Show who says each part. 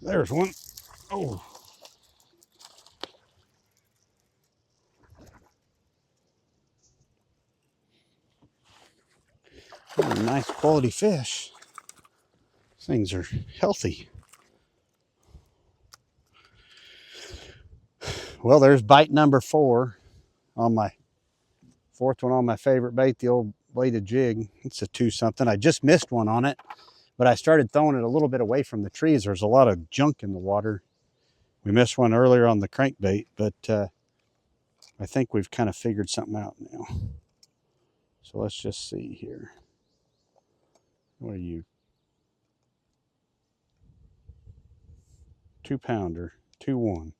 Speaker 1: There's one. Oh. Oh, nice quality fish. These things are healthy. Well, there's bite number 4 on my fourth one on my favorite bait, the old bladed jig. It's a 2-something. I just missed one on it, but I started throwing it a little bit away from the trees. There's a lot of junk in the water. We missed one earlier on the crankbait, but I think we've kind of figured something out now. So let's just see here. What are you? 2-pounder, 2-1.